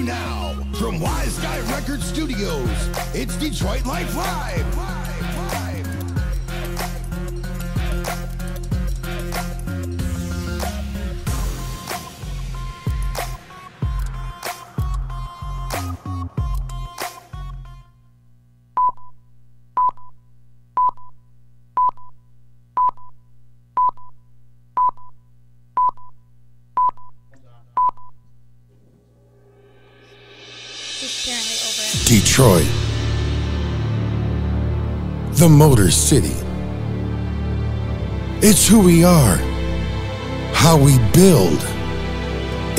now, from Wise Guy Record Studios, it's Detroit Life Live. Detroit, the Motor City. It's who we are, how we build,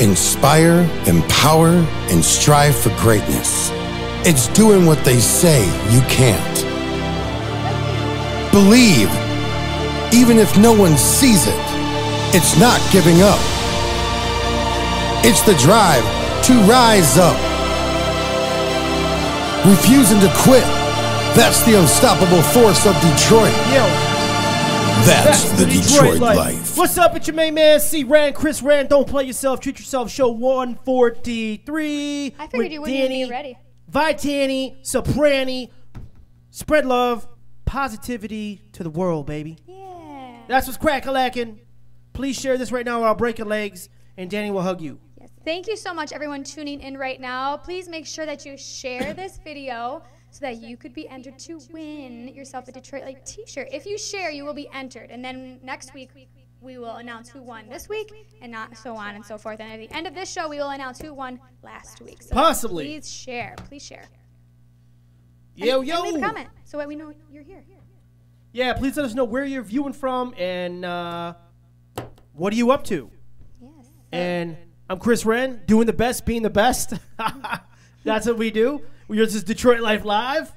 inspire, empower, and strive for greatness. It's doing what they say you can't. Believe, even if no one sees it. It's not giving up. It's the drive to rise up. Refusing to quit. That's the unstoppable force of Detroit. Yo. That's the Detroit life. What's up? It's your main man, C. Ren, Chris Ren. Don't play yourself, treat yourself. Show 143. I figured you wouldn't even be ready. Vitany, Soprani. Spread love, positivity to the world, baby. Yeah. That's what's crack-a-lacking. Please share this right now or I'll break your legs and Danny will hug you. Thank you so much, everyone tuning in right now. Please make sure that you share this video so that you could be entered to win yourself a Detroit Life t-shirt. If you share, you will be entered. And then next week, we will announce who won this week and not so on and so forth. And at the end of this show, we will announce who won last week. So possibly. Please share. Please share. Yo. And leave a comment so that we know you're here. Yeah, please let us know where you're viewing from and what are you up to. Yes. And I'm Chris Ren, doing the best, being the best. That's what we do. We're just Detroit Life Live.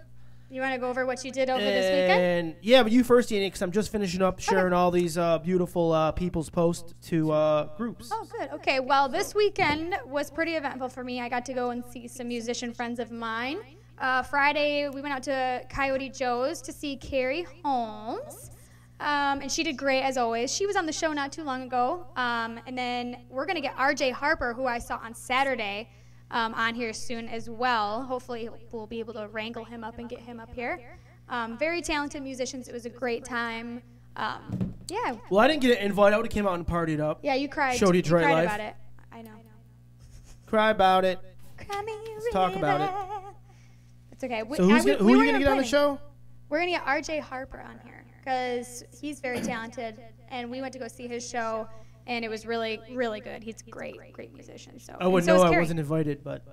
You want to go over what you did over this weekend? Yeah, but you first, Danny, because I'm just finishing up sharing all these beautiful people's posts to groups. Oh, good. Okay, well, this weekend was pretty eventful for me. I got to go and see some musician friends of mine. Friday, we went out to Coyote Joe's to see Carrie Holmes. And she did great, as always. She was on the show not too long ago. And then we're going to get RJ Harper, who I saw on Saturday, on here soon as well. Hopefully we'll be able to wrangle him up and get him up here. Very talented musicians. It was a great time. Yeah. Well, I didn't get an invite. I would have came out and partied up. Yeah, you cried. Showed Detroit you cried Life. about it. I know. Cry about it. Cry me Let's talk about it. It's okay. So who are you going to get on the show? We're going to get RJ Harper on here because he's very talented, and we went to go see his show, and it was really, really good. He's a great musician. So I wouldn't know I wasn't invited, but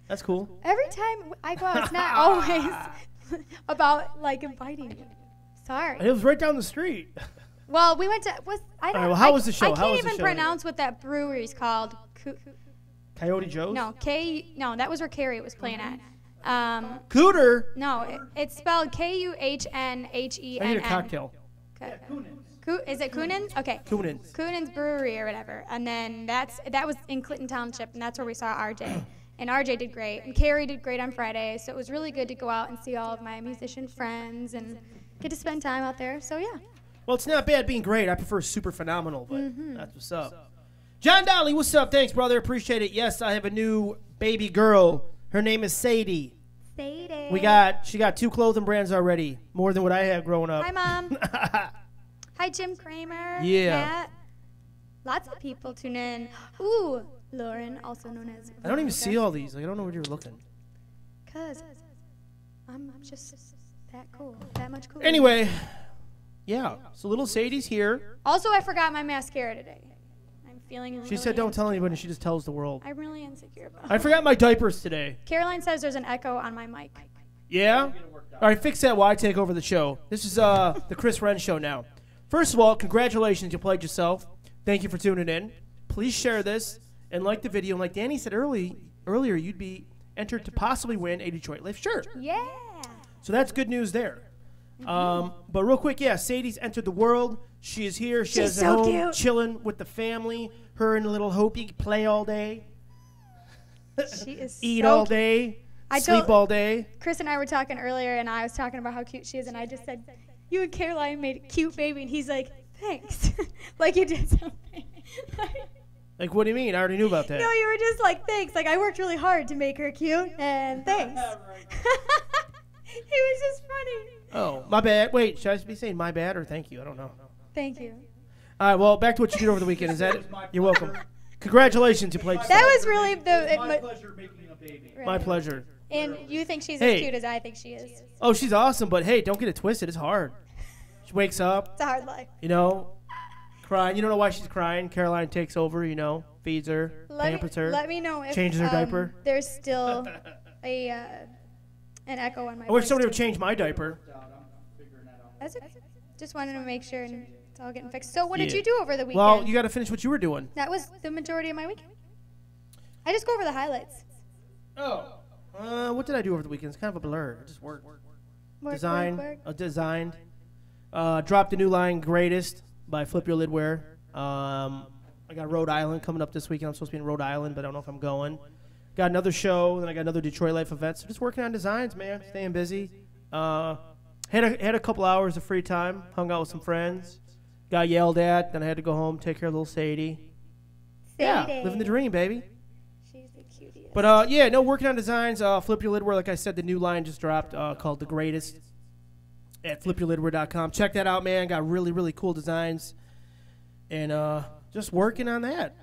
that's cool. Every time I go out, it's not always about, like, inviting you. Sorry. It was right down the street. Well, we went to, how was the show? I can't even pronounce what that brewery's called. Coyote Joe's? No, that was where Carrie was playing at. Cooter? No, it's spelled Kuhnhenhen. I need a cocktail. Okay. Is it Kuhnhen's? Okay. Kuhnhen's Brewery or whatever. And then that was in Clinton Township, and that's where we saw RJ. And RJ did great. And Carrie did great on Friday, so it was really good to go out and see all of my musician friends and get to spend time out there. So, yeah. Well, it's not bad being great. I prefer super phenomenal, but that's what's up. John Dolly, what's up? Thanks, brother. Appreciate it. Yes, I have a new baby girl. Her name is Sadie. She got 2 clothing brands already, more than what I had growing up. Hi, Mom. Hi, Jim Kramer. Yeah. Matt. Lots of people tune in. Ooh, Lauren, also known as. I don't even see all these. Like, I don't know where you're looking. Cause I'm just that cool, that much cool. Anyway, yeah. So little Sadie's here. Also, I forgot my mascara today. I'm feeling. She said, "Don't tell anybody." She just tells the world. I'm really insecure about it. I forgot my diapers today. Caroline says there's an echo on my mic. Yeah? All right, fix that while I take over the show. This is the Chris Ren Show now. First of all, congratulations, you played yourself. Thank you for tuning in. Please share this and like the video. And like Danny said earlier, you'd be entered to possibly win a Detroit Life shirt. Yeah. So that's good news there. But real quick, yeah, Sadie's entered the world. She is here. She's so home, cute. chilling with the family. Her and the little Hopi play all day. She is Eat so all day. Sleep all day. Chris and I were talking earlier, and I was talking about how cute she is, and I just said, you and Caroline made a cute baby, and he's like, thanks. Like you did something. Like, what do you mean? I already knew about that. No, you were just like, thanks. Like, I worked really hard to make her cute, and thanks. It was just funny. Oh, my bad. Wait, should I be saying my bad or thank you? I don't know. Thank you. All right, well, back to what you did over the weekend. Is that it? You're welcome. Congratulations, you played. That was really my pleasure making a baby. Right. My pleasure. And you think she's Hey. as cute as I think she is. Oh, she's awesome, but hey, don't get it twisted. It's hard. She wakes up, It's a hard life. crying. You don't know why she's crying. Caroline takes over, feeds her, pampers her. Let me know if changes her diaper. There's still an echo on my I wish voice somebody too. would change my diaper. That's okay. Just wanted to make sure and it's all getting fixed. So what did Yeah. you do over the weekend? Well, you got to finish what you were doing. That was the majority of my weekend. I just go over the highlights. Oh. What did I do over the weekend? It's kind of a blur. I just worked. Work, Designed. work, work. Designed. Dropped a new line, Greatest, by Flip Your Lidwear. I got Rhode Island coming up this weekend. I'm supposed to be in Rhode Island, but I don't know if I'm going. Got another show, then I got another Detroit Life event. So just working on designs, man. Staying busy. Had a couple hours of free time. Hung out with some friends. Got yelled at. Then I had to go home, take care of little Sadie. Yeah, Sadie. living the dream, baby. She's the cutest. But yeah, no, working on designs. Flip Your Lidwear, like I said, the new line just dropped called The Greatest at flipyourlidwear.com. Check that out, man. Got really, really cool designs. And just working on that.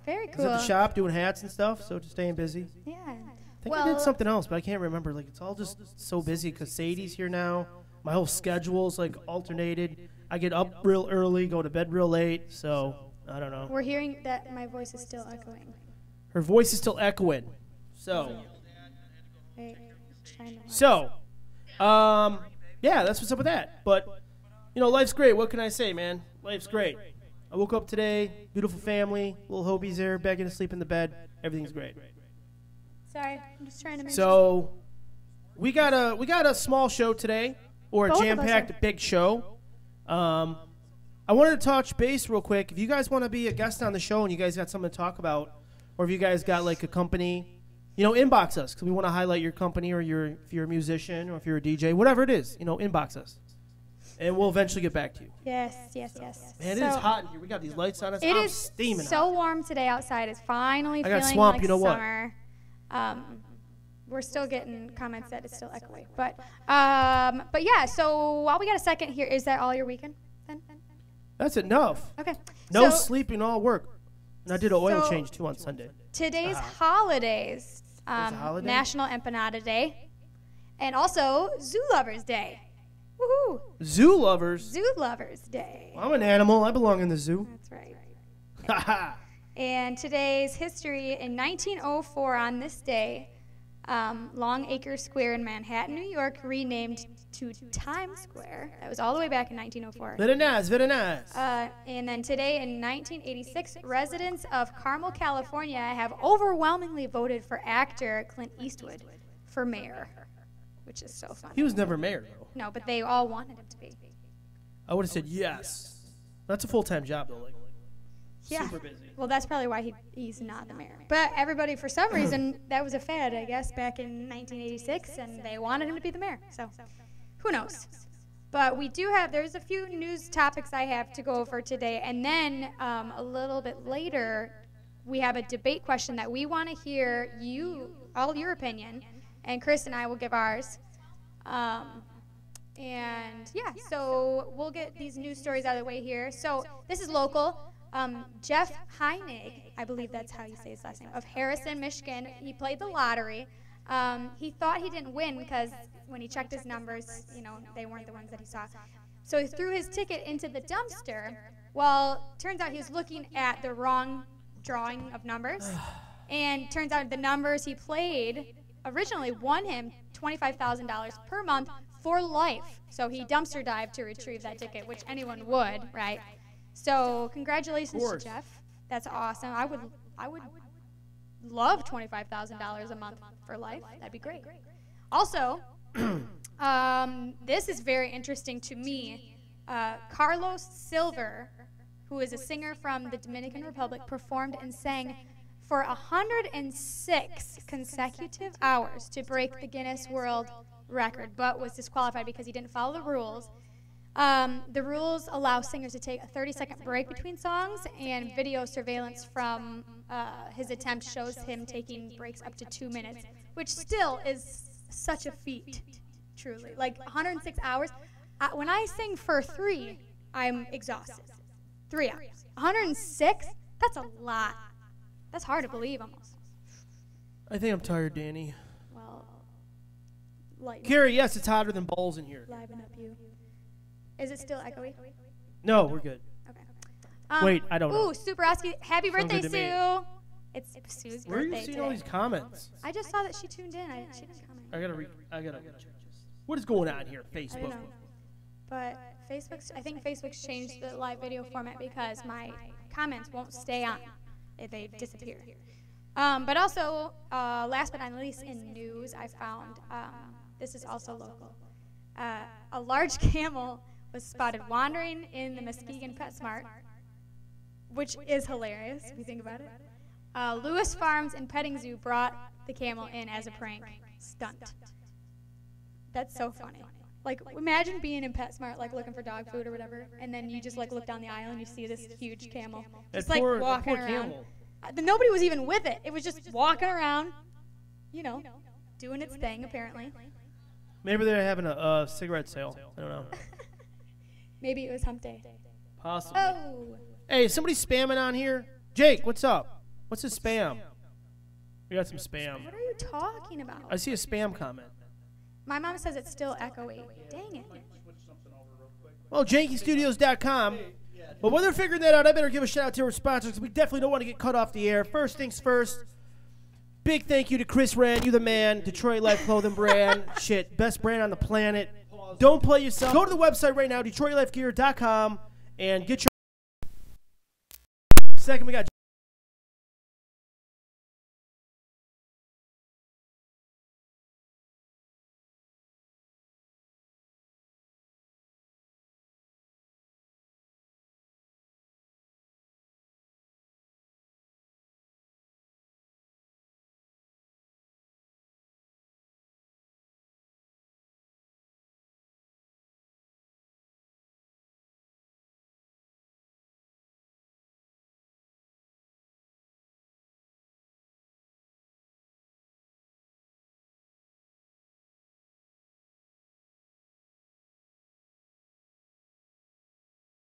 Very I was cool. at the shop doing hats and stuff, so just staying busy. Yeah. I think I did something else, but I can't remember. Like, it's all just so busy because Sadie's here now. My whole schedule's like alternated. I get up real early, go to bed real late, so I don't know. We're hearing that my voice is still echoing. Her voice is still echoing. So, Right. Trying to- so, yeah, that's what's up with that. But, life's great. What can I say, man? Life's great. I woke up today, beautiful family, little Hobie's there, begging to sleep in the bed. Everything's great. Sorry, I'm just trying to make So, we got a small show today, or a Both of us jam-packed are. big show. I wanted to touch base real quick. If you guys want to be a guest on the show and you guys got something to talk about, or if you guys got like a company, inbox us because we want to highlight your company, or if you're a musician, or if you're a DJ, whatever it is, inbox us, and we'll eventually get back to you. Yes, yes, yes. Man, it is hot in here. We got these lights on us. It I'm is steaming so hot. warm today outside. It's finally I got feeling swamp, like you know what? summer. We're still getting comments that it's still echoing, but yeah. So while we got a second here, is that all your weekend? Then? That's enough. Okay. No So sleeping, all work. And I did an oil So- change too on Sunday. today's holidays: There's a holiday? National Empanada Day, and also Zoo Lovers Day. Woohoo! Zoo lovers. Zoo Lovers Day. I'm an animal. I belong in the zoo. That's right. Ha And today's history: in 1904, on this day, Longacre Square in Manhattan, New York, renamed to Times Square. That was all the way back in 1904. Very nice, very nice. And then today, in 1986, residents of Carmel, California, have overwhelmingly voted for actor Clint Eastwood for mayor, which is so fun. He was never mayor, though. No, but they all wanted him to be. I would have said yes. That's a full-time job, though. Like, Yeah. super busy. Well, that's probably why he's not the mayor. But everybody, for some reason, that was a fad, I guess, back in 1986, and they wanted him to be the mayor. So, who knows? But we do have, there's a few news topics I have to go over today. And then a little bit later, we have a debate question that we want to hear all your opinion. And Chris and I will give ours. And yeah, so we'll get these news stories out of the way here. So this is local. Jeff Heinig, I believe that's how you say his last name, of Harrison, Michigan. He played the lottery. He thought he didn't win because when he checked his numbers, they weren't the ones that he saw. So he threw his ticket into the dumpster. Well, turns out he was looking at the wrong drawing of numbers. And turns out the numbers he played originally won him $25,000 per month for life. So he dumpster dived to retrieve that ticket, which anyone would, right? So congratulations to Jeff. That's awesome. I would love $25,000 a month for life. That'd be great. Also, this is very interesting to me. Carlos Silver, who is a singer from the Dominican Republic, performed and sang for 106 consecutive hours to break the Guinness World Record, but was disqualified because he didn't follow the rules. The rules allow singers to take a 30-second break between songs, and video surveillance from his attempt shows him taking breaks up to 2 minutes, which still is such a feat, truly. Like 106 hours. When I sing for 3, I'm exhausted. 3 hours. 106? That's a lot. That's hard to believe almost. I think I'm tired, Danny. Well, lighten Carrie, yes, it's hotter than balls in here. liven up you. Is it still echoey? No, we're good. Okay. Wait, I don't know. Ooh, Super Oski, happy birthday, good to me. Sue. It's Sue's Where are birthday you seeing today. all these comments? I just saw that she tuned in. She didn't comment. I gotta check this. What is going on here, I don't Facebook? know. But I think Facebook's changed the live video format because my comments won't stay on. They disappear. But also, last but not least, in news, I found, this is also local, a large camel was spotted wandering in the Muskegon PetSmart, which is hilarious if you think about it. Lewis Farms and Petting Zoo brought the camel in as a prank stunt. That's so funny. Like, imagine being in PetSmart, like, looking for dog food or whatever, and then you just, like, look down the aisle and you see this huge camel just, like, walking around. Camel. Nobody was even with it. It was just walking around, you know, doing its thing, apparently. Maybe they're having a cigarette sale. I don't know. Maybe it was hump day. Possibly. Oh. Hey, is somebody spamming on here? Jake, what's up? What's this spam? We got some spam. What are you talking about? I see a spam comment. My mom says it's still echoey. Dang it. Well, jankystudios.com. But when they're figuring that out, I better give a shout out to our sponsors because we definitely don't want to get cut off the air. First things first, big thank you to Chris Ren. You the man. Detroit Life Clothing brand. Shit, best brand on the planet. Don't play yourself. Go to the website right now, DetroitLifeGear.com, and get your. Second, we got.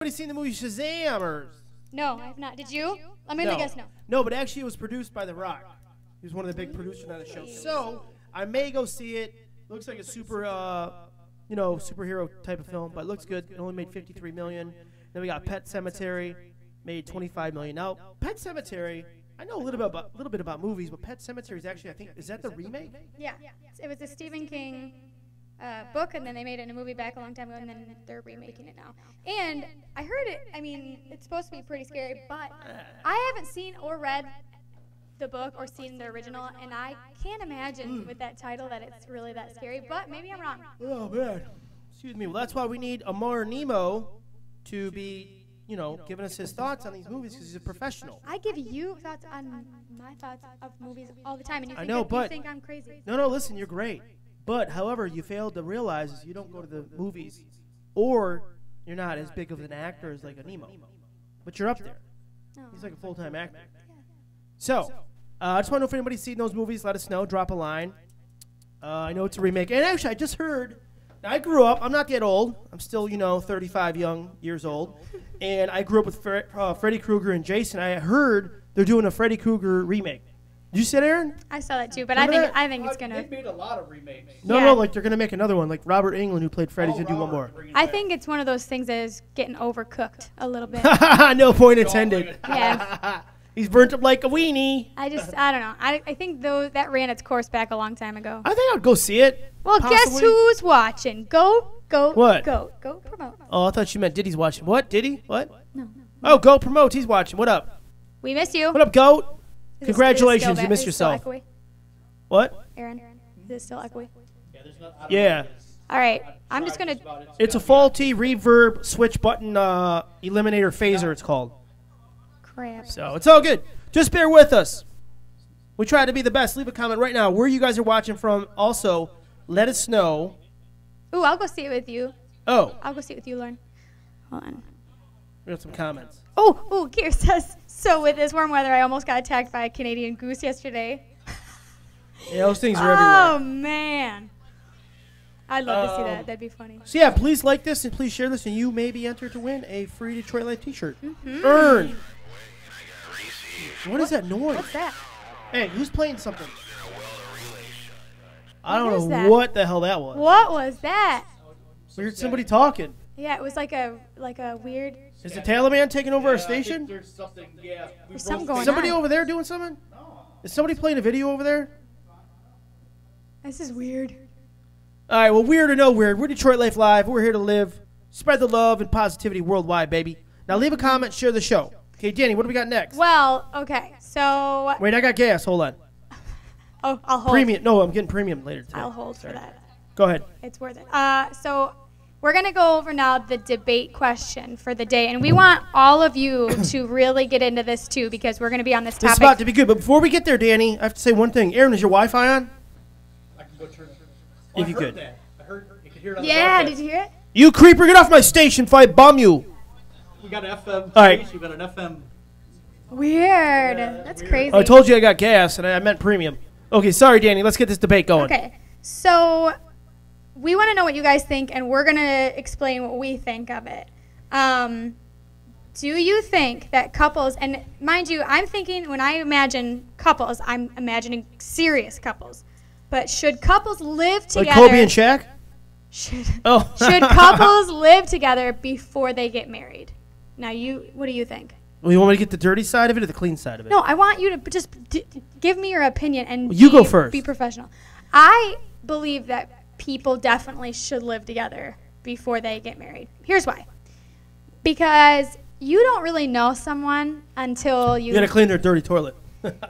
Anybody seen the movie Shazam? Or? No, I have not. Did you? Let me guess no. No, but actually it was produced by The Rock. He was one of the big producers on the show. So I may go see it. Looks like a super, superhero type of film, but it looks good. It only made $53 million. Then we got Pet Sematary, made $25 million. Now, Pet Sematary, I know a little bit about movies, but Pet Sematary is actually, I think, is that the remake? Yeah. It was a Stephen King book, and then they made it in a movie back a long time ago, and then they're remaking it now. And I heard it, it's supposed to be pretty scary, but I haven't seen or read the book or seen the original, and I can't imagine with that title that it's really that scary, but maybe I'm wrong. Oh, man. Excuse me. Well, that's why we need Amar Nemo to be, giving us his thoughts on these movies because he's a professional. I give you thoughts on my thoughts of movies all the time, and you think I'm crazy. No, listen, you're great. But, however, you failed to realize is you don't go to the movies or you're not as big of an actor as like a Nemo. But you're up there. He's like a full-time actor. So, I just want to know if anybody's seen those movies. Let us know. Drop a line. I know it's a remake. And actually, I just heard, I grew up, I'm not that old. I'm still, 35 years old. And I grew up with Freddy Krueger and Jason. I heard they're doing a Freddy Krueger remake. Did you see it, Aaron? I saw that too, but Remember I think it's gonna. They've made a lot of remakes. No, like they're gonna make another one. Like Robert Englund, who played Freddy's, gonna do one more. I think it's one of those things that is getting overcooked a little bit. No point intended. Yeah. He's burnt up like a weenie. I don't know. I think that ran its course back a long time ago. I think I'd go see it. Well, possibly. Guess who's watching? Go What? Go promote. Oh, I thought you meant Diddy's watching. What? Diddy? What? No. Oh, Go promote. He's watching. What up? We miss you. What up, Goat? Is Congratulations, it you missed is it still yourself. echoey? What? Aaron, is it still echoey? Yeah. All right. I'm just gonna. It's a faulty reverb switch button eliminator phaser, it's called. Crap. So it's all good. Just bear with us. We try to be the best. Leave a comment right now where you guys are watching from. Also, let us know. Ooh, I'll go see it with you. Oh, I'll go sit with you, Lauren. Hold on. we got some comments. Oh, Kier says, so with this warm weather, I almost got attacked by a Canadian goose yesterday. Yeah, those things are Oh, everywhere. man. I'd love to see that. That'd be funny. So yeah, please like this and please share this, and you may be entered to win a free Detroit Life T-shirt. Earn. What is that noise? What's that? Hey, who's playing something? I What is don't know that? what the hell that was. What was that? We heard somebody talking. Yeah, it was like a weird. Is the Taliban taking over our station? There's something, yeah. There's something Is going somebody on. over there doing something? Is somebody playing a video over there? This is weird. All right, well, weird or no weird, we're Detroit Life Live. We're here to live, spread the love and positivity worldwide, baby. Now leave a comment, share the show. Okay, Danny, what do we got next? Well, okay, so. Wait, I got gas. Hold on. Oh, I'll hold. Premium. No, I'm getting premium later today. I'll hold for that. Go ahead. It's worth it. So we're going to go over now the debate question for the day. And we want all of you to really get into this, too, because we're going to be on this This is topic. about to be good. But before we get there, Danny, I have to say one thing. Aaron, is your Wi-Fi on? I can go turn it. If you I heard could. that. I heard you could hear it on Yeah, the did you hear it? You creeper, get off my station if I bomb you. We got an FM. All right. We got an FM. Weird. That's weird. crazy. I told you I got gas, and I meant premium. Okay, sorry, Danny. Let's get this debate going. Okay, so we want to know what you guys think, and we're going to explain what we think of it. Do you think that couples, and mind you, I'm thinking when I imagine couples, I'm imagining serious couples, but should couples live together? Like Kobe and Shaq? Should, Oh. should couples live together before they get married? Now, what do you think? Well, you want me to get the dirty side of it or the clean side of it? No, I want you to just give me your opinion and You go first. Be professional. I believe that people definitely should live together before they get married. Here's why. Because you don't really know someone until you... You gotta clean their dirty toilet.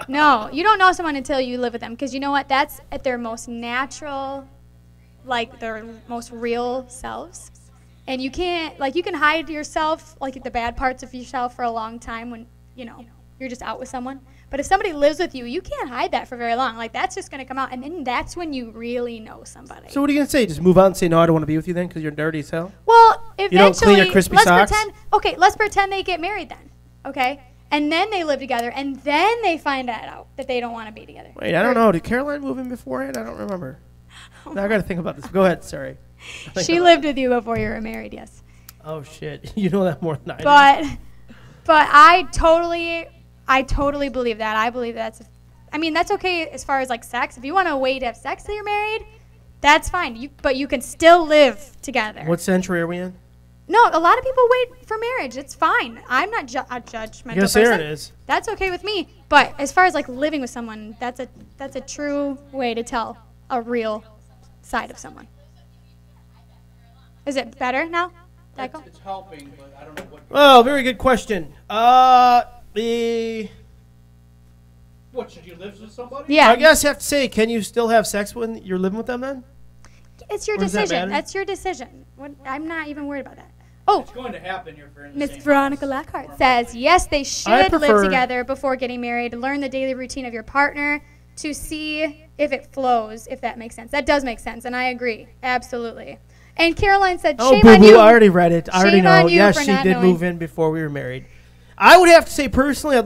No, you don't know someone until you live with them. Because you know what? That's at their most natural, like their most real selves. And you can't, like, you can hide yourself, like the bad parts of yourself for a long time when, you know, you're just out with someone. But if somebody lives with you, you can't hide that for very long. Like, that's just going to come out. And then that's when you really know somebody. So what are you gonna say? Just move on and say, no, I don't want to be with you then because you're dirty as hell? Well, eventually, don't clean your crispy socks? Let's pretend they get married then, okay? And then they live together, and then they find out that they don't want to be together. Wait, I don't know. Did Caroline move in beforehand? I don't remember. Now I gotta think about this. Go ahead, sorry. She lived with you before you were married, yes. Oh, shit. You know that more than I do. But I totally believe that. I believe that's okay as far as like sex. If you want to wait to have sex till you're married, that's fine. But you can still live together. What century are we in? No, a lot of people wait for marriage. It's fine. I'm not a judgmental Yes, person. Aaron is. That's okay with me. But as far as like living with someone, that's a true way to tell a real side of someone. Is it better now? It's helping, but I don't know what. Oh, very good question. What, should you live with somebody? Yeah. I guess I have to say, can you still have sex when you're living with them then? It's your Or does that decision. matter? That's your decision. I'm not even worried about that. Oh, It's going to happen if you're in the Miss same Veronica house. Lockhart says, yes, they should live prefer- together before getting married. Learn the daily routine of your partner to see if it flows, if that makes sense. That does make sense, and I agree. Absolutely. And Caroline said, Oh, shame boo on boo! you. I already read it. I already Shame know. on you Yes, for she not did knowing. move in before we were married. I would have to say personally,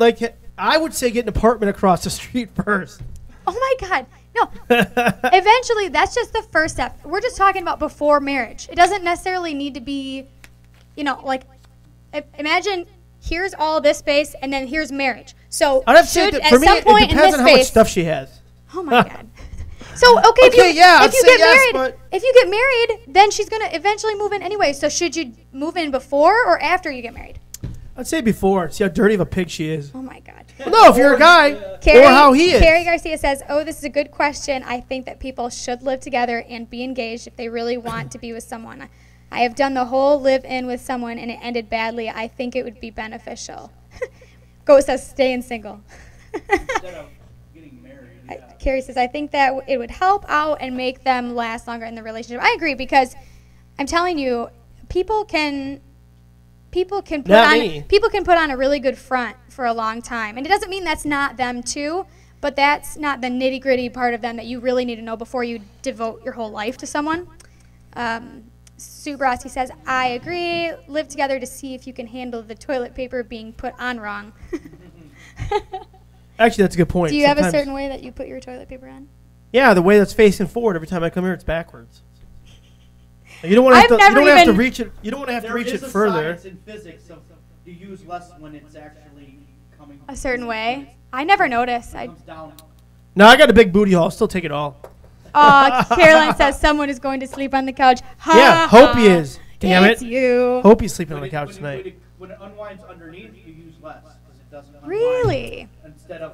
I would say get an apartment across the street first. Oh, my God. No. Eventually, that's just the first step. We're just talking about before marriage. It doesn't necessarily need to be, like, imagine here's all this space, and then here's marriage. So I'd have to say should, that at for me, some it point in depends this on how much space, stuff she has. oh my God. So okay, Okay, yeah, I'd if you say get yes, married, but- if you get married, then she's gonna eventually move in anyway. So should you move in before or after you get married? I'd say before. See how dirty of a pig she is. Oh my God. Well, no, if you're a guy, Carrie, or how he is. Carrie Garcia says, "Oh, this is a good question. I think that people should live together and be engaged if they really want to be with someone. I have done the whole live-in with someone and it ended badly. I think it would be beneficial." Ghost says, "Staying single." Instead of getting married. Yeah. Carrie says, "I think that it would help out and make them last longer in the relationship." I agree because I'm telling you, people can put on a really good front for a long time, and it doesn't mean that's not them too, but that's not the nitty gritty part of them that you really need to know before you devote your whole life to someone. Sue Brosty says, I agree. Live together to see if you can handle the toilet paper being put on wrong. Actually, that's a good point. Do you have a Sometimes- certain way that you put your toilet paper on? Yeah, the way that's facing forward. Every time I come here, it's backwards. You don't want to have I've to. You never don't have to even- reach it. You don't want to have to There reach it is a further. science in physics of you use less when it's actually coming A certain way? I never notice. It comes down. No, I got a big booty hole. I'll still take it all. Caroline says someone is going to sleep on the couch. Ha, Yeah, hope he is. Damn it's it. you. Hope he's sleeping on the When couch it- tonight. when it unwinds underneath, you use less because it doesn't unwind Really? instead of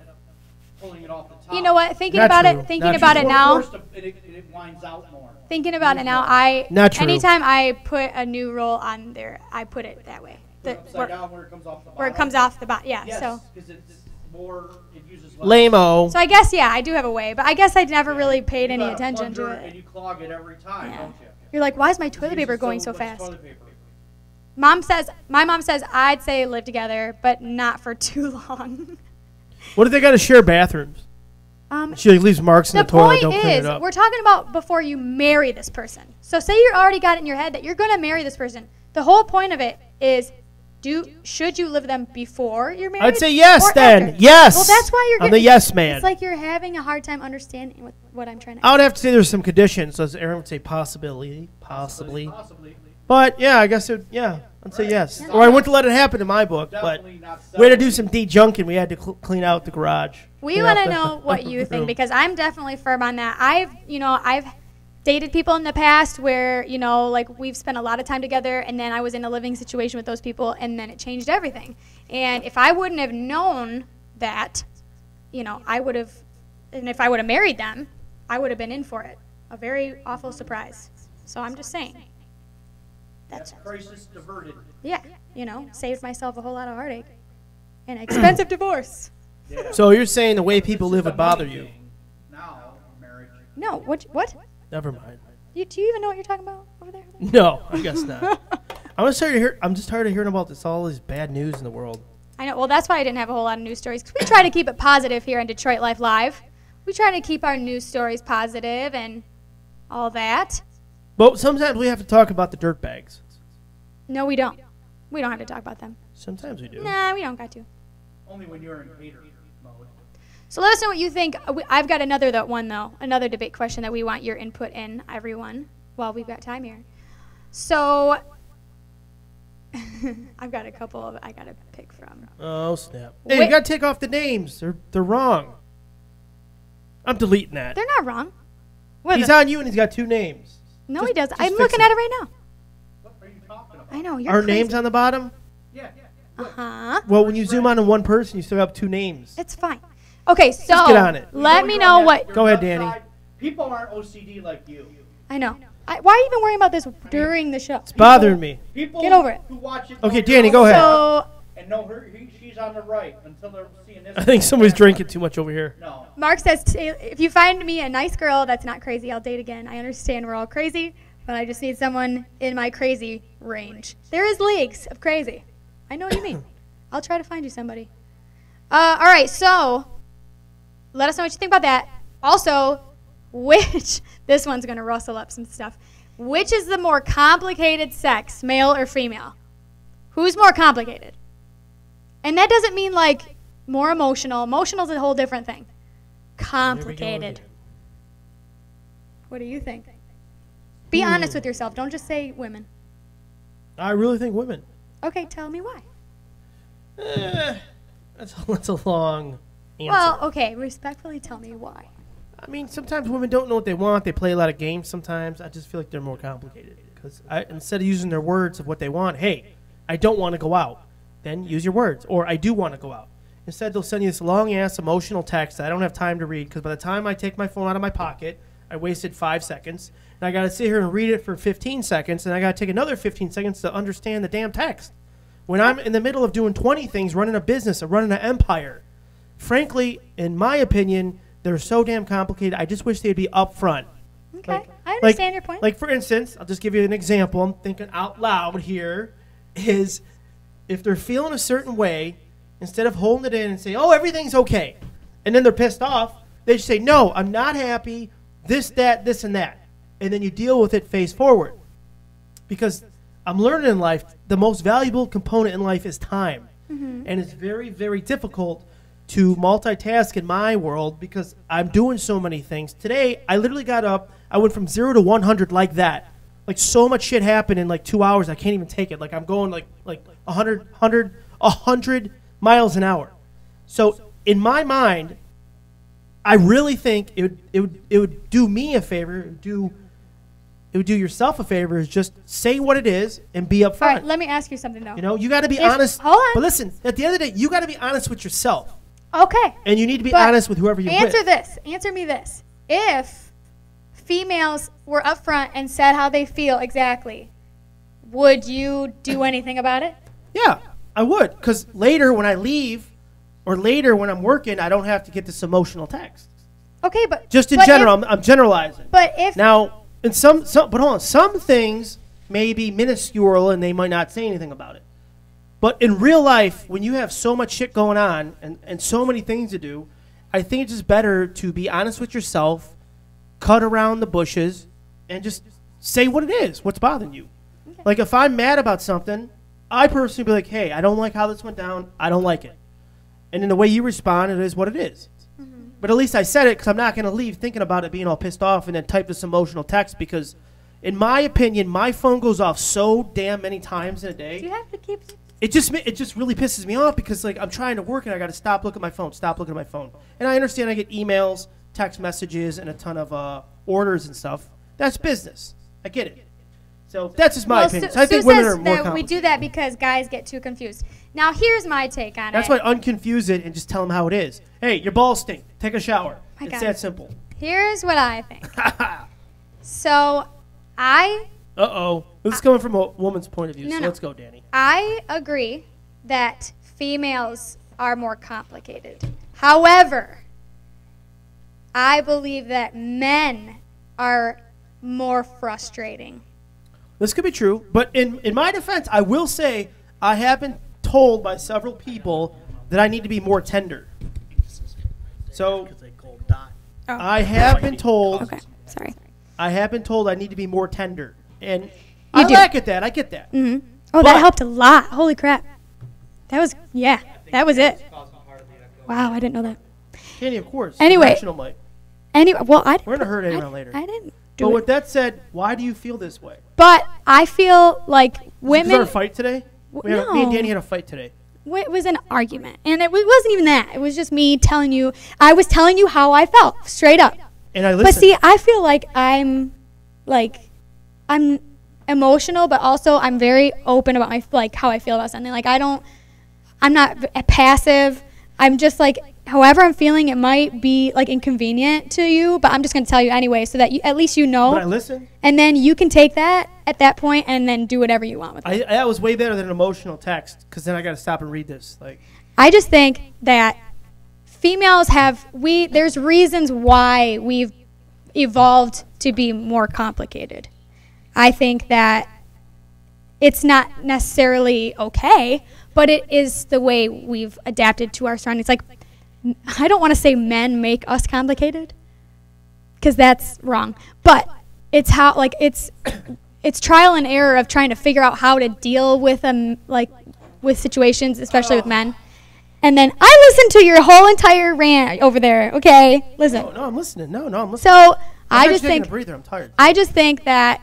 pulling it off the top. You know what? Thinking Not about true. it, thinking Not about true. it More now. force to- it winds out more. Thinking about it now, I Not true. anytime I put a new roll on there, I put it that way. Put it upside down where it comes off the bottom. Where it comes off the bottom. Yeah. Yes, So because it's more. It uses less. Lame-o. I guess I do have a way, but I guess I never really paid You any got a attention to plunger And it. you clog it every time, Yeah. don't you? You're like, why is my You toilet use paper it going so much fast? toilet paper. My mom says I'd say live together, but not for too long. What if they got to share bathrooms? She like, leaves marks in The the toilet. point Don't clean is, it up. we're talking about before you marry this person. So say you already got it in your head that you're going to marry this person. The whole point of it is, should you live with them before you're married? I'd say yes or then. after? Yes. Well, that's why you're I'm the yes man. It's like you're having a hard time understanding what I'm trying to. I would have to say there's some conditions. So as Aaron would say possibility, possibly. Possibly. But yeah, I guess I'd say yes. Or I wouldn't let it happen in my book. But Definitely not we had to do some de-junking. We had to clean out the garage. We Clean want out to the know what you room. think because I'm definitely firm on that. I've dated people in the past where, like we've spent a lot of time together and then I was in a living situation with those people and then it changed everything. And if I wouldn't have known that, I would have, and if I would have married them, I would have been in for it. A very awful surprise. So I'm just saying. That's crisis diverted. Yeah, saved myself a whole lot of heartache. And an expensive divorce. Yeah. So you're saying the way people live It's would a bother money you? thing Now, marriage. No, what? Never mind. Do you even know what you're talking about over there? No, I guess not. I'm just tired of hearing about all this bad news in the world. I know. Well, that's why I didn't have a whole lot of news stories. 'Cause we try to keep it positive here on Detroit Life Live. We try to keep our news stories positive and all that. But sometimes we have to talk about the dirt bags. No, we don't. We don't have to talk about them. Sometimes we do. Nah, we don't got to. Only when you're in hater mode. So let us know what you think. I've got another another debate question that we want your input in, everyone, while we've got time here. So I've got a couple I got to pick from. Oh, snap. Hey, you got to take off the names. They're wrong. I'm deleting that. They're not wrong. What He's on you and he's got two names. No, he doesn't. just I'm fix looking it. at it right now. What are you talking about? I know. You're Are crazy. names on the bottom? Yeah. Uh-huh. Well, when you zoom on one person, you still have two names. It's fine. Okay, so get on it. let me know what. Go ahead, Danny. People aren't OCD like you. I know. Why are you even worrying about this during the show? It's bothering me. People Get over it. who watch it Okay, know Danny, you're go on ahead. So And know she's on the right until they're seeing this. I think somebody's drinking too much over here. No. Mark says, if you find me a nice girl that's not crazy, I'll date again. I understand we're all crazy, but I just need someone in my crazy range. There is leagues of crazy. I know what you mean. I'll try to find you somebody. All right, so let us know what you think about that. Also, this one's going to rustle up some stuff. Which is the more complicated sex, male or female? Who's more complicated? And that doesn't mean like more emotional. Emotional is a whole different thing. Complicated. What do you think? Be honest with yourself. Don't just say women. I really think women. Okay, tell me why. That's a long answer. Well, okay, respectfully tell me why. I mean, sometimes women don't know what they want. They play a lot of games sometimes. I just feel like they're more complicated. Because instead of using their words of what they want, hey, I don't want to go out, then use your words. Or I do want to go out. Instead, they'll send you this long-ass emotional text that I don't have time to read because by the time I take my phone out of my pocket, I wasted 5 seconds. And I got to sit here and read it for 15 seconds, and I got to take another 15 seconds to understand the damn text. When I'm in the middle of doing 20 things, running a business or running an empire, frankly, in my opinion, they're so damn complicated. I just wish they'd be upfront. Okay, I understand your point. Like, for instance, I'll just give you an example. I'm thinking out loud here is if they're feeling a certain way, instead of holding it in and say, oh, everything's okay, and then they're pissed off, they just say, no, I'm not happy, this, that, this, and that. And then you deal with it face forward. because I'm learning in life the most valuable component in life is time. And it's very, very difficult to multitask in my world because I'm doing so many things. Today, I literally got up. I went from 0 to 100 like that. Like, so much shit happened in like 2 hours. I can't even take it. Like, I'm going like 100 miles an hour. So in my mind, I really think it would do me a favor. It would do yourself a favor. Is just say what it is and be upfront. All right, let me ask you something though. You know, you got to be honest. Hold on. But listen, at the end of the day, you got to be honest with yourself. Okay. And you need to be But honest with whoever you're Answer with. this. Answer me this. If females were upfront and said how they feel exactly, would you do anything about it? Yeah, I would. Because later when I leave or later when I'm working, I don't have to get this emotional text. Okay, but Just in but general, if- I'm generalizing. But if Now, in but hold on, some things may be minuscule and they might not say anything about it. But in real life, when you have so much shit going on and so many things to do, I think it's just better to be honest with yourself, cut around the bushes, and just say what it is, what's bothering you. Okay. Like, if I'm mad about something, I personally be like, hey, I don't like how this went down. I don't like it. And in the way you respond, it is what it is. But at least I said it because I'm not going to leave thinking about it being all pissed off and then type this emotional text because, in my opinion, my phone goes off so damn many times in a day. do you have to keep It just really pisses me off because, like, I'm trying to work and I got to stop looking at my phone, And I understand I get emails, text messages, and a ton of orders and stuff. That's business. I get it. So that's just my opinion. So I think Sue women says are more that we complicated. do that because guys get too confused. Now, here's my take on That's it. why unconfuse it and just tell them how it is. Hey, your balls stink. Take a shower. My It's God. that simple. Here's what I think. So, I This is coming from a woman's point of view, No, so no. let's go, Danny. I agree that females are more complicated. However, I believe that men are more frustrating. This could be true, but in my defense, I will say I have been told by several people that I need to be more tender. So I have been told. Okay, sorry. I have been told I need to be more tender, and You I do. lack at that. I get that. Oh, But- that helped a lot. Holy crap. That was it. Wow, I didn't know that. Danny, of course. Anyway. Directional mic. Anyway, well, We're gonna hurt anyone later. I didn't do But it. with that said, why do you feel this way? But I feel like Was women. our a fight today? Me and no. Danny had a fight today. It was an argument, and it wasn't even that. It was just me telling you. I was telling you how I felt, straight up. And I But listened. see, I feel like I'm emotional, but also I'm very open about how I feel about something. Like I'm not passive. I'm just like, however I'm feeling, it might be like inconvenient to you, but I'm just gonna tell you anyway, so that at least you know. But I listened. And then you can take that at that point, and then do whatever you want with it. That was way better than an emotional text, because then I got to stop and read this. Like, I just think that females there's reasons why we've evolved to be more complicated. I think that it's not necessarily okay, but it is the way we've adapted to our surroundings. Like, I don't want to say men make us complicated, because that's wrong. But it's how, like, it's trial and error of trying to figure out how to deal with them, like, with situations, especially with men. And then I listened to your whole entire rant over there. Okay, listen. no, I'm listening. No, I'm listening. So I'm I just actually taking think a breather. I'm tired. I just think that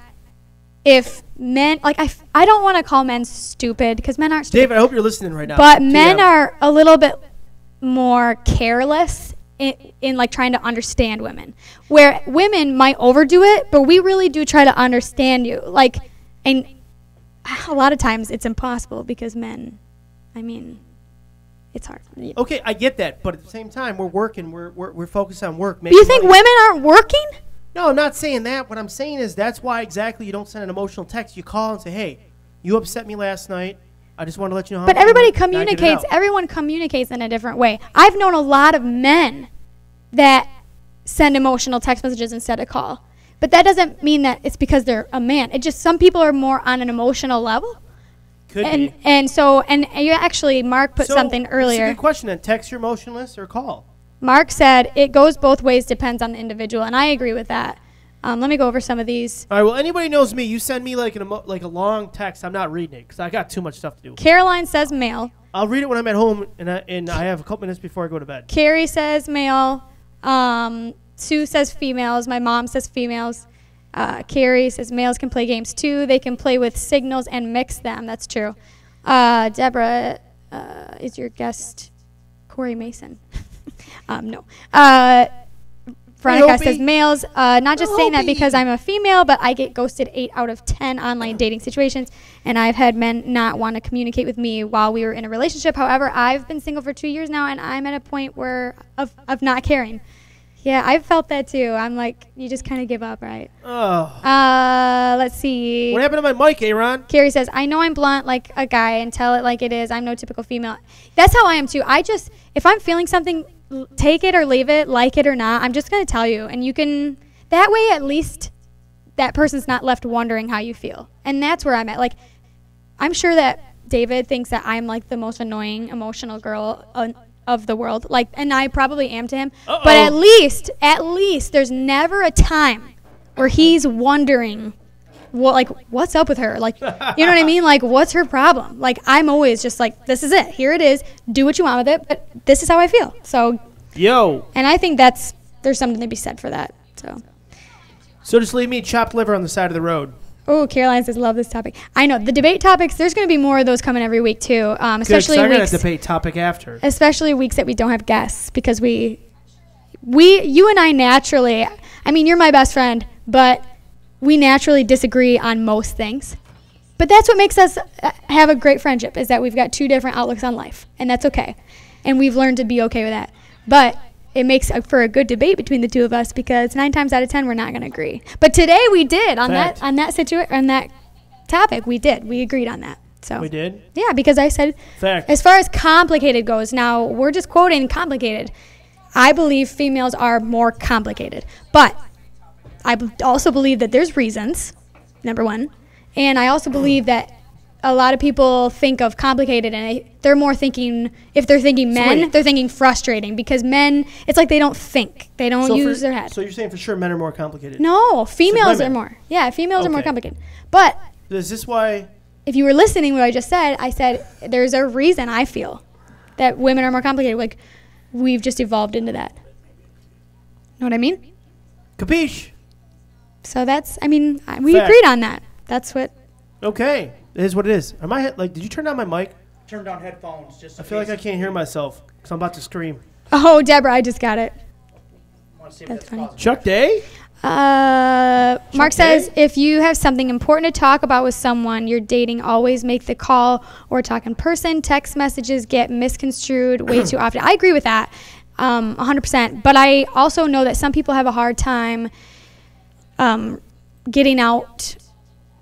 if men, like, I don't want to call men stupid, because men aren't stupid. David, I hope you're listening right now. But men TM. are a little bit more careless in like trying to understand women, where women might overdo it, but we really do try to understand you. Like, and a lot of times it's impossible because men, I mean, it's hard. Okay, I get that, but at the same time, we're working. We're focused on work. Do you think women aren't working? No, I'm not saying that. What I'm saying is that's why exactly you don't send an emotional text. You call and say, "Hey, you upset me last night. I just want to let you know how." But I'm everybody feeling. Now get it communicates. out." Everyone communicates in a different way. I've known a lot of men that send emotional text messages instead of call. But that doesn't mean that it's because they're a man. It just, some people are more on an emotional level. Could And be. and so, and you actually, Mark put something That's earlier. a good question. Then text your emotionless or call. Mark said it goes both ways, depends on the individual, and I agree with that. Let me go over some of these. All right. Well, anybody knows me. You send me like like a long text. I'm not reading it because I got too much stuff to do. Caroline says male. I'll read it when I'm at home, and I have a couple minutes before I go to bed. Carrie says male. Sue says females. My mom says females. Carrie says males can play games too. They can play with signals and mix them. That's true. Deborah is your guest. Corey Mason. No. Veronica says males. Not just saying that because I'm a female, but I get ghosted 8 out of 10 online dating situations, and I've had men not want to communicate with me while we were in a relationship. However, I've been single for 2 years now, and I'm at a point where of not caring. Yeah, I've felt that too. I'm like, you just kind of give up, right? Oh. Let's see. What happened to my mic, Aaron? Carrie says, I know I'm blunt like a guy and tell it like it is. I'm no typical female. That's how I am too. If I'm feeling something, take it or leave it, like it or not. I'm just going to tell you. And you can, that way at least that person's not left wondering how you feel. And that's where I'm at. Like, I'm sure that David thinks that I'm like the most annoying, emotional girl of the world, like, and I probably am to him. Uh-oh. But at least there's never a time where he's wondering what's up with her, like, you know what I mean, like, what's her problem? Like, I'm always just like, this is it, here it is, do what you want with it, but this is how I feel. So and I think there's something to be said for that. So just leave me chopped liver on the side of the road. Oh, Caroline says, love this topic. I know, the debate topics, there's going to be more of those coming every week, too. Especially Good, 'cause I got weeks, a debate topic after. especially weeks that we don't have guests, because you and I naturally, I mean, you're my best friend, but we naturally disagree on most things. But that's what makes us have a great friendship, is that we've got two different outlooks on life, and that's okay. And we've learned to be okay with that. But it makes for a good debate between the two of us, because 9 times out of 10 we're not going to agree. But today we did on that topic. We agreed on that. So we did. Yeah, because I said, fact. As far as complicated goes, now we're just quoting complicated. I believe females are more complicated, but I also believe that there's reasons. Number one, and I also believe that a lot of people think of complicated, and they're more thinking, if they're thinking men, they're thinking frustrating, because men, it's like they don't think. They don't use their head. So you're saying for sure men are more complicated? No, females are more. Yeah, females are more complicated. But is this why? If you were listening to what I just said, I said there's a reason I feel that women are more complicated. Like, we've just evolved into that. Know what I mean? Capiche? So we agreed on that. That's what. Okay. It is what it is. Am I did you turn down my mic? Turn down headphones. Just I feel like I can't hear myself because I'm about to scream. Oh, Deborah, I just got it. That's funny. Chuck Day? Mark says, if you have something important to talk about with someone you're dating, always make the call or talk in person. Text messages get misconstrued way too often. I agree with that 100%. But I also know that some people have a hard time getting out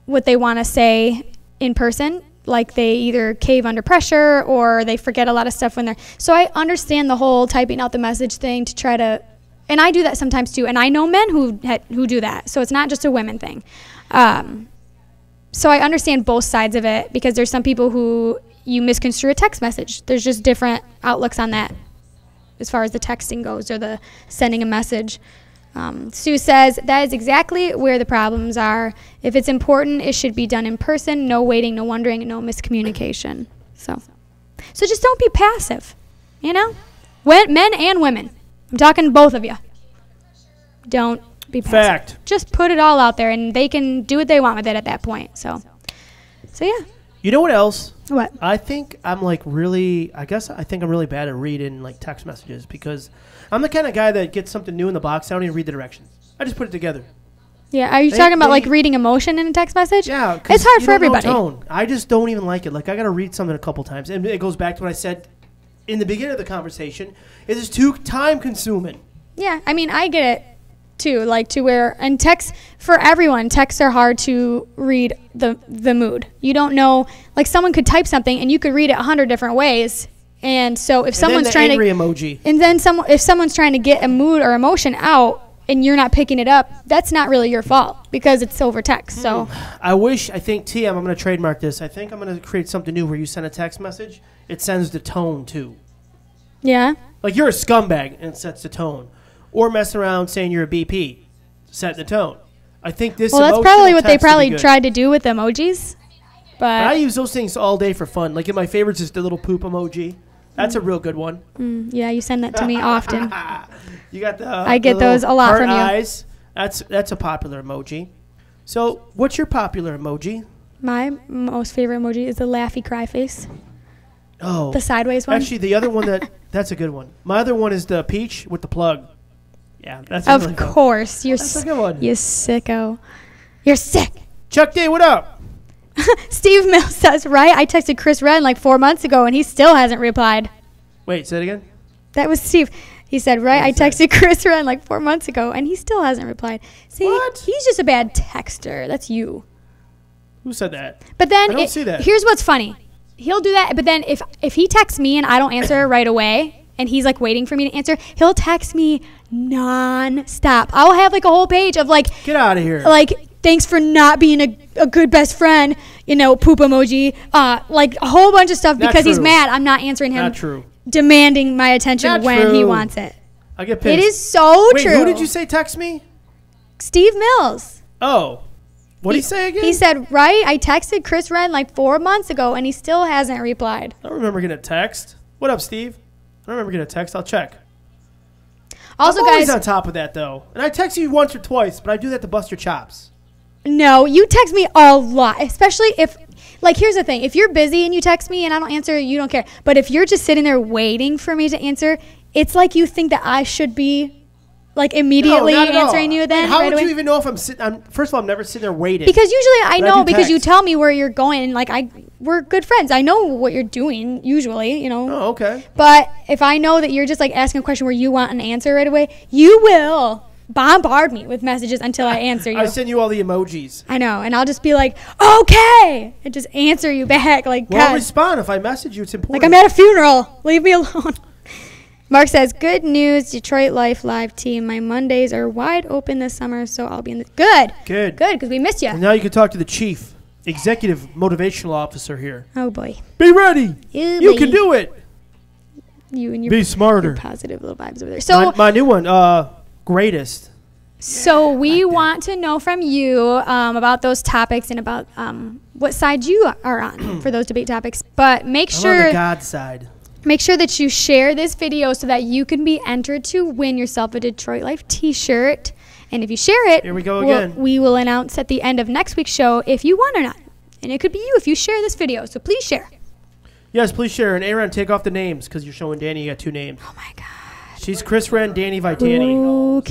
what they want to say in person. Like, they either cave under pressure or they forget a lot of stuff when they're. So I understand the whole typing out the message thing to try to. And I do that sometimes too. And I know men who do that. So it's not just a women thing. So I understand both sides of it, because there's some people who you misconstrue a text message. There's just different outlooks on that as far as the texting goes, or the sending a message. Sue says, that is exactly where the problems are. If it's important, it should be done in person. No waiting, no wondering, no miscommunication. So just don't be passive, you know? Men and women. I'm talking both of you. Don't be passive. Fact. Just put it all out there, and they can do what they want with it at that point. So yeah. You know what else? What? I think I'm I think I'm really bad at reading text messages, because I'm the kind of guy that gets something new in the box. I don't even read the directions. I just put it together. Yeah, are you talking about reading emotion in a text message? Yeah. It's hard for everybody. Tone. I just don't even like it. I got to read something a couple times. And it goes back to what I said in the beginning of the conversation. It is too time consuming. Yeah, I get it too, to where, and texts, for everyone, texts are hard to read the mood. You don't know, someone could type something and you could read it 100 different ways. And so if someone's trying angry emoji. And then if someone's trying to get a mood or emotion out and you're not picking it up, that's not really your fault, because it's over text. So I think, TM, I'm going to trademark this. I think I'm going to create something new where you send a text message, it sends the tone too. Yeah. You're a scumbag, and it sets the tone. Or mess around saying you're a BP, set the tone. I think this. Well, that's probably what they text would be probably good. tried to do with emojis. But I But use those things all day for fun. Like in my favorites is the little poop emoji. That's a real good one. yeah, you send that to me often. You got the. I get the little those a lot heart from you. eyes. That's a popular emoji. So, what's your popular emoji? My most favorite emoji is the laughy cry face, Oh, the sideways one. actually, the other one that's a good one. My other one is the peach with the plug. Yeah, that's a Of really good. course, That's a good one. you sicko. You're sick. Chuck D, what up? Steve Mills says, right? I texted Chris Ren like 4 months ago, and he still hasn't replied. Wait, say it again. That was Steve. He said, right? I What is that? texted Chris Ren like 4 months ago, and he still hasn't replied. See, What? he's just a bad texter. That's you. Who said that? But then I don't see that. Here's what's funny. He'll do that, but then if he texts me and I don't answer right away, and he's like waiting for me to answer, he'll text me non-stop. I'll have like a whole page of like Get out of here. thanks for not being a good best friend, poop emoji, like a whole bunch of stuff Not because he's true. mad I'm not answering him, Not true. demanding my attention Not when he true. wants it. I get pissed. It is so Wait, true. who did you say text me? Steve Mills. Oh, what did he say again? He said, right? I texted Chris Ren like 4 months ago, and he still hasn't replied. I don't remember getting a text. What up, Steve? I don't remember getting a text. I'll check. Also, I'm always guys, on top of that though, and I text you once or twice, but I do that to bust your chops. no, you text me a lot, especially if, here's the thing. If you're busy and you text me and I don't answer, you don't care. But if you're just sitting there waiting for me to answer, it's like you think that I should be, immediately No, not at all. answering you then. How right would away. you even know if I'm sitting? First of all, I'm never sitting there waiting. Because usually I But I know do because you text. tell me where you're going. We're good friends. I know what you're doing usually, Oh, okay. But if I know that you're just asking a question where you want an answer right away, you will bombard me with messages until I answer you. I send you all the emojis. I know, and I'll just be like, okay, and just answer you back Well, I'll God, respond if I message you. It's important. I'm at a funeral. Leave me alone. Mark says, good news, Detroit Life Live team. My Mondays are wide open this summer, so I'll be in the good, Good. because we missed you. And now you can talk to the chief, executive motivational officer here. Oh boy, Be ready. You can do it. You and your Be smarter. your positive little vibes over there. So, My new one, greatest. So we want to know from you about those topics and about what side you are on for those debate topics. But make I'm on the sure God side. that you share this video so that you can be entered to win yourself a Detroit Life T-shirt. And if you share it, Here we go again. we will announce at the end of next week's show if you won or not. And it could be you if you share this video. So please share. Yes, please share. And Aaron, take off the names because you're showing Danny you got two names. Oh my God. She's Chris Ren, Dani Vitany. Who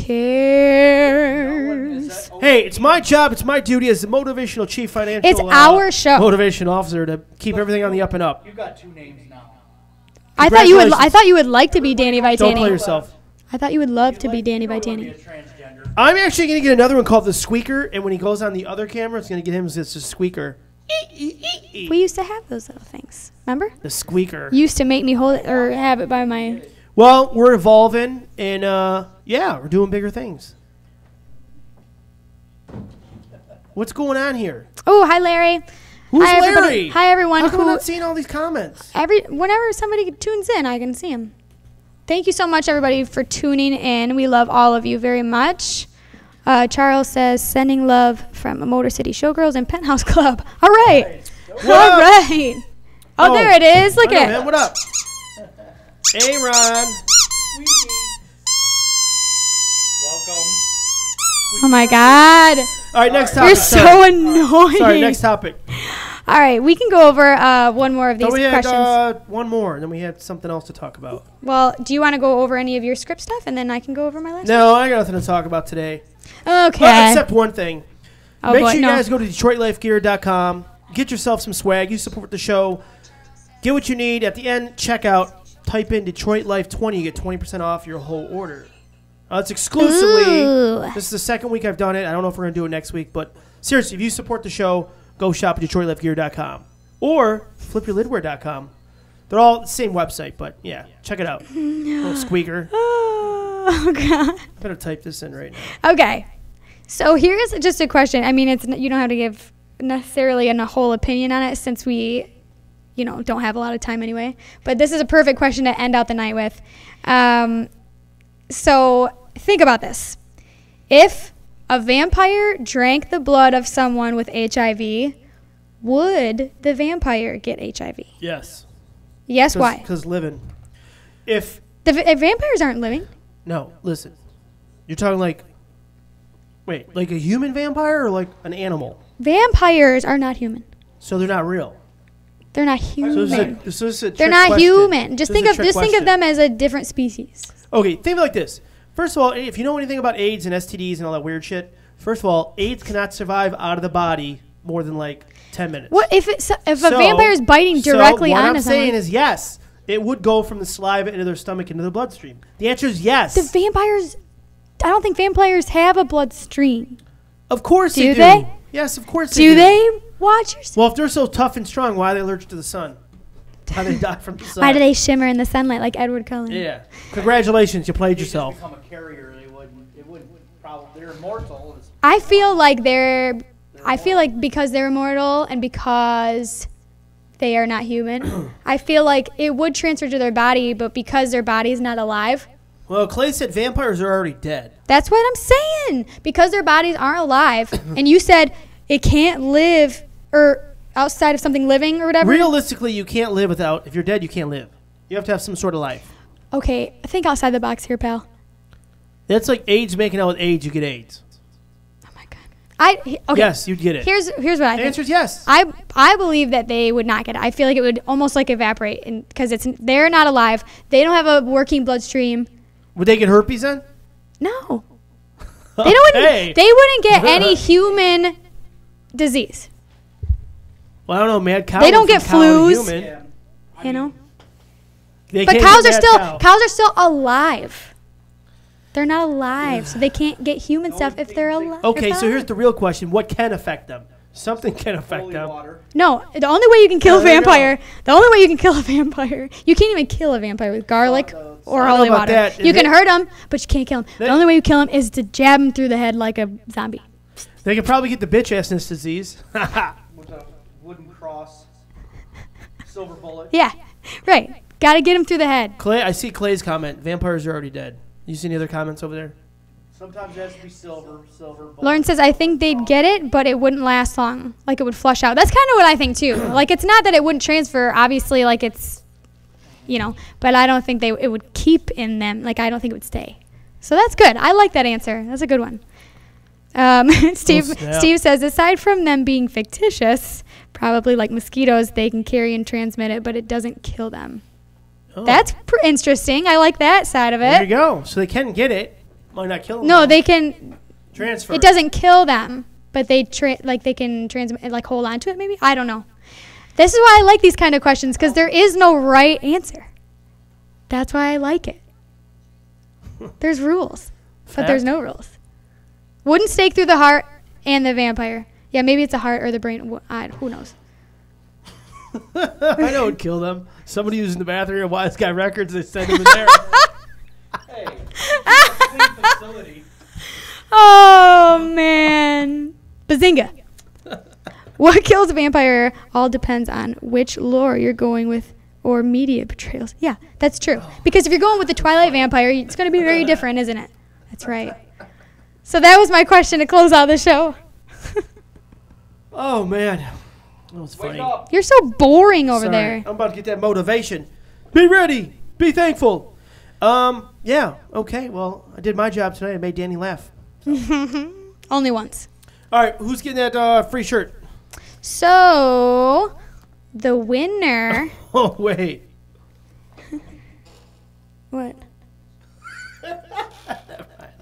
cares? Hey, it's my job, it's my duty as the motivational chief financial It's our show. motivation officer to keep everything on the up and up. You got two names now. I thought you would like to be Dani Vitany. Don't play yourself. I thought you would love to be Dani Be a Vitany. transgender. I'm actually going to get another one called the Squeaker, and when he goes on the other camera, it's going to get him as a squeaker. We used to have those little things. Remember? The Squeaker. You used to make me hold it or have it by my. Well, we're evolving, and we're doing bigger things. What's going on here? Oh, hi Larry. Who's Hi, everybody. Larry? Hi everyone. How come I'm not seeing all these comments? Whenever somebody tunes in, I can see them. Thank you so much, everybody, for tuning in. We love all of you very much. Charles says, sending love from Motor City Showgirls and Penthouse Club. All right. What All up? right. Oh, there it is. Look I know, at man. it. What up? Hey, Ron. Welcome. Oh, my God. All right, next You're topic. so annoying. Sorry, next topic. All right. We can go over one more of these So we had questions. one more, and then we had something else to talk about. Well, do you want to go over any of your script stuff, and then I can go over my last No, I got nothing to talk about today. Okay. Well, except one thing. Oh, Make boy, sure you no. guys go to DetroitLifeGear.com. Get yourself some swag. You support the show. Get what you need. At the end, check out. Type in Detroit Life 20. You get 20% off your whole order. It's exclusively. Ooh. This is the second week I've done it. I don't know if we're going to do it next week. But seriously, if you support the show, go shop at DetroitLifeGear.com. Or FlipYourLidwear.com. They're all the same website. But yeah, check it out. Little squeaker. Oh, God. Better type this in right now. Okay. So here's just a question. I mean, you don't have to give necessarily a whole opinion on it since we, don't have a lot of time anyway. But this is a perfect question to end out the night with. So think about this. If a vampire drank the blood of someone with HIV, would the vampire get HIV? Yes. Yes, why? Because living. If Vampires aren't living. no, listen. You're talking like like a human vampire or like an animal? Vampires are not human. So they're not real. They're not human. So this is a They're trick not question. human. Just This think is a of trick just think of question. them as a different species. Okay, think of it like this. First of all, if you know anything about AIDS and STDs and all that weird shit, first of all, AIDS cannot survive out of the body more than like 10 minutes. What if a vampire is biting directly what onto I'm saying someone? is yes, it would go from the saliva into their stomach into their bloodstream. The answer is yes. The vampires. I don't think vampires have a bloodstream. Of course Do they do. they? Yes, of course Do they? Watch yourself. Well, if they're so tough and strong, why are they allergic to the sun? How do they die from the sun? Why do they shimmer in the sunlight like Edward Cullen? Yeah. Congratulations, you played They just yourself. become a carrier. It wouldn't probably. They're immortal. I feel like because they're immortal and because they are not human, I feel like it would transfer to their body, but because their body is not alive, Well, Clay said vampires are already dead. that's what I'm saying. Because their bodies aren't alive, and you said it can't live or outside of something living or whatever. Realistically, you can't live without. If you're dead, you can't live. You have to have some sort of life. Okay, I think outside the box here, pal. That's like AIDS making out with AIDS. You get AIDS. Oh my god. Okay. Yes, you'd get it. Here's what I The think. answer is yes. I believe that they would not get it. I feel like it would almost like evaporate because they're not alive. They don't have a working bloodstream. Would they get herpes then? No. They wouldn't get any human disease. Well, I don't know. Mad cow. They don't went get from cow to flus. human. Yeah. You know? They But can't cows get are mad still cow. alive. They're not alive, so they can't get human stuff if they're alive. Okay, so here's the real question: what can affect them? Something can affect Holy them. water. No, the only way you can kill a there you go. vampire, you can't even kill a vampire with garlic or I know holy about water. that. You can hurt him, but you can't kill him. The That- only way you kill him is to jab him through the head like a zombie. They could probably get the bitch assness disease. With a wooden cross. Silver bullet. Yeah, right. Got to get him through the head. Clay, I see Clay's comment. Vampires are already dead. You see any other comments over there? Sometimes it has to be silver bullet. Lauren says, I think they'd get it, but it wouldn't last long. Like, it would flush out. That's kind of what I think, too. Like, it's not that it wouldn't transfer. Obviously, like, it's, but I don't think it would keep in them. Like, I don't think it would stay. So that's good. I like that answer. That's a good one. Steve says, aside from them being fictitious, probably like mosquitoes, they can carry and transmit it, but it doesn't kill them. Oh. That's interesting. I like that side of There you it. go. So they can get it. Might not kill them. No, though. they can. Transfer. It doesn't kill them, but they can transmit, like hold on to it. Maybe I don't know. This is why I like these kind of questions because there is no right answer. That's why I like it. There's rules, but there's no rules. Wooden stake through the heart and the vampire. Yeah, maybe it's the heart or the brain. Who knows? I know it would kill them. Somebody using the bathroom at Wise Guy Records, they send them in there. Hey. Same facility. Oh man, bazinga! What kills a vampire all depends on which lore you're going with or media portrayals. Yeah, that's true. Because if you're going with the Twilight vampire, it's going to be very different, isn't it? That's right. So that was my question to close out the show. Oh, man. That was funny. Wake up. You're so boring over Sorry. there. I'm about to get that motivation. Be ready. Be thankful. Yeah. Okay. Well, I did my job tonight. I made Danny laugh. Only once. All right. Who's getting that free shirt? So the winner. Oh, wait. What?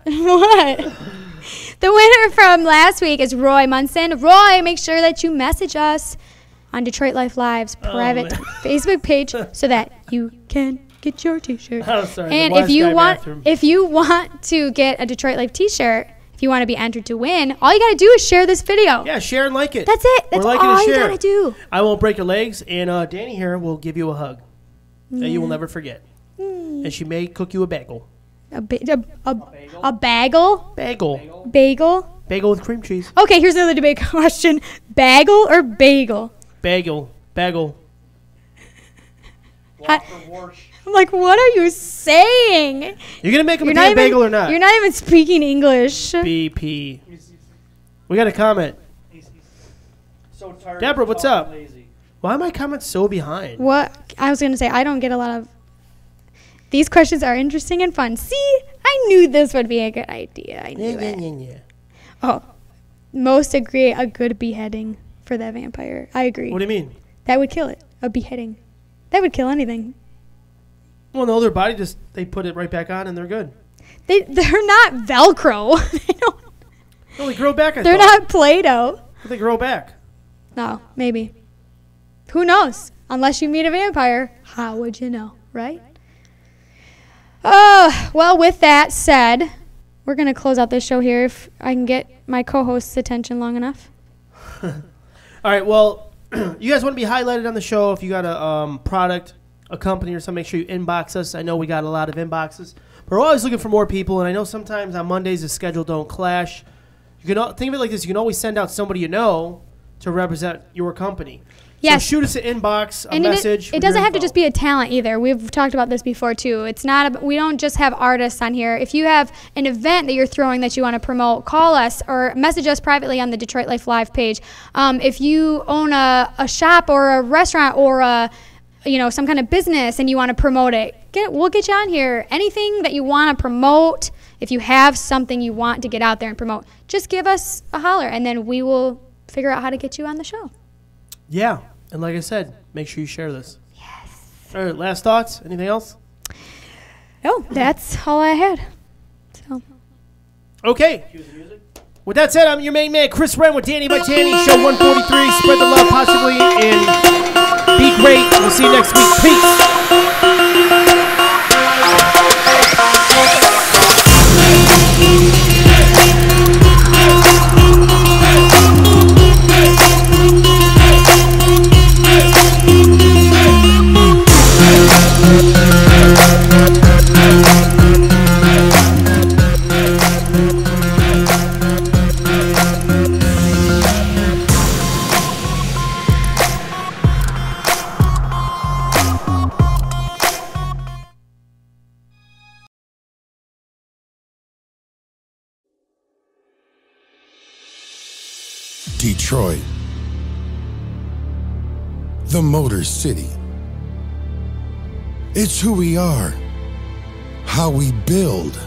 What? The winner from last week is Roy Munson. Roy, make sure that you message us on Detroit Life Live's private man. Facebook page so that you can get your T-shirt. I'm sorry. And the if you Wise Guy want, bathroom. if you want to get a Detroit Life T-shirt, if you want to be entered to win, all you got to do is share this video. Yeah, share and like it. That's it. That's We're liking all and you share. got to do. I won't break your legs, and Danny here will give you a hug that you will never forget. And she may cook you a bagel. A bagel? Bagel. Bagel? Bagel with cream cheese. Okay, here's another debate question. Bagel or bagel? Bagel. Bagel. Walker Warsh. I'm like, what are you saying? You're going to make him a damn bagel or not? You're not even speaking English. BP. We got a comment. He's so tired. Deborah, of what's talking up? Lazy. Why are my comments so behind? What? I was going to say, I don't get a lot of... These questions are interesting and fun. See? I knew this would be a good idea. I knew it. Oh. Most agree a good beheading for that vampire. I agree. What do you mean? That would kill it. A beheading. That would kill anything. Well, no, their body just, they put it right back on and they're good. They're not Velcro. No, they grow back, They're not Play-Doh. They grow back. No, maybe. Who knows? Unless you meet a vampire, how would you know, right? Oh, well, with that said, we're going to close out this show here if I can get my co-host's attention long enough. All right, well, you guys want to be highlighted on the show. If you got a product, a company or something, make sure you inbox us. I know we got a lot of inboxes. But we're always looking for more people, and I know sometimes on Mondays the schedule don't clash. You can think of it like this. You can always send out somebody you know to represent your company. Yes. So shoot us an inbox, a And message. it doesn't have to just be a talent either. We've talked about this before too. It's not. We don't just have artists on here. If you have an event that you're throwing that you want to promote, call us or message us privately on the Detroit Life Live page. If you own a shop or a restaurant or some kind of business and you want to promote it, we'll get you on here. Anything that you want to promote, if you have something you want to get out there and promote, just give us a holler and then we will figure out how to get you on the show. Yeah, and like I said, make sure you share this. Yes. All right, last thoughts? Anything else? No, that's all I had. So. Okay. With that said, I'm your main man, Chris Ren with Dani Vitany, show 143. Spread the love positively and be great. We'll see you next week. Detroit, the Motor City. It's who we are, how we build,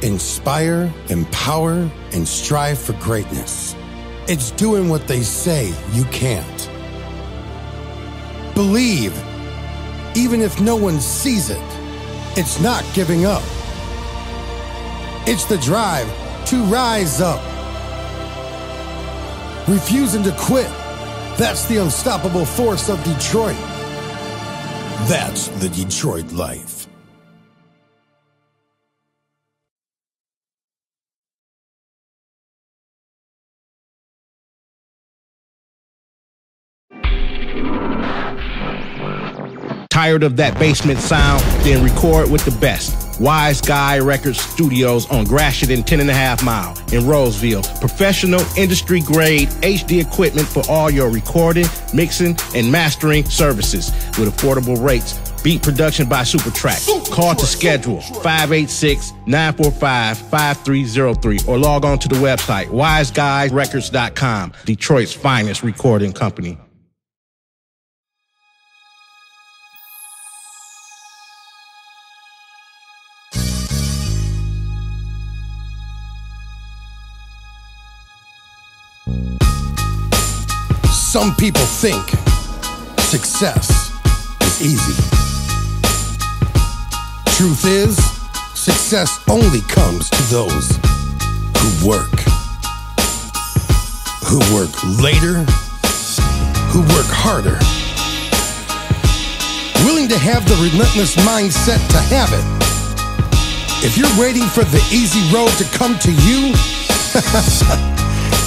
inspire, empower, and strive for greatness. It's doing what they say you can't. Believe, even if no one sees it. It's not giving up. It's the drive to rise up. Refusing to quit. That's the unstoppable force of Detroit. That's the Detroit life. Tired of that basement sound? Then record with the best. Wise Guy Records Studios on Gratiot and 10.5 Mile in Roseville. Professional, industry-grade HD equipment for all your recording, mixing, and mastering services with affordable rates. Beat production by SuperTrack. Call to schedule 586-945-5303 or log on to the website wiseguyrecords.com. Detroit's finest recording company. Some people think success is easy. Truth is, success only comes to those who work. Who work later, who work harder. Willing to have the relentless mindset to have it. If you're waiting for the easy road to come to you,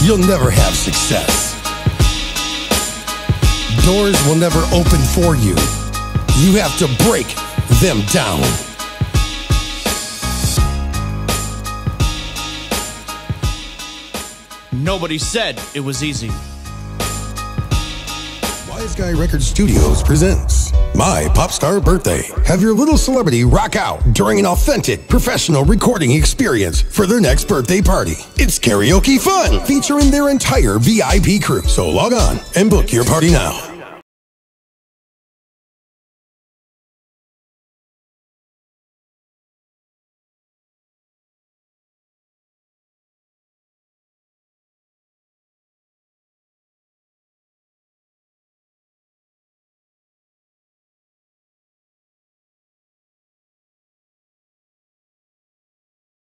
you'll never have success. Doors will never open for you. You have to break them down. Nobody said it was easy. Wise Guy Records Studios presents My Pop Star Birthday. Have your little celebrity rock out during an authentic, professional recording experience for their next birthday party. It's karaoke fun featuring their entire VIP crew. So log on and book your party now.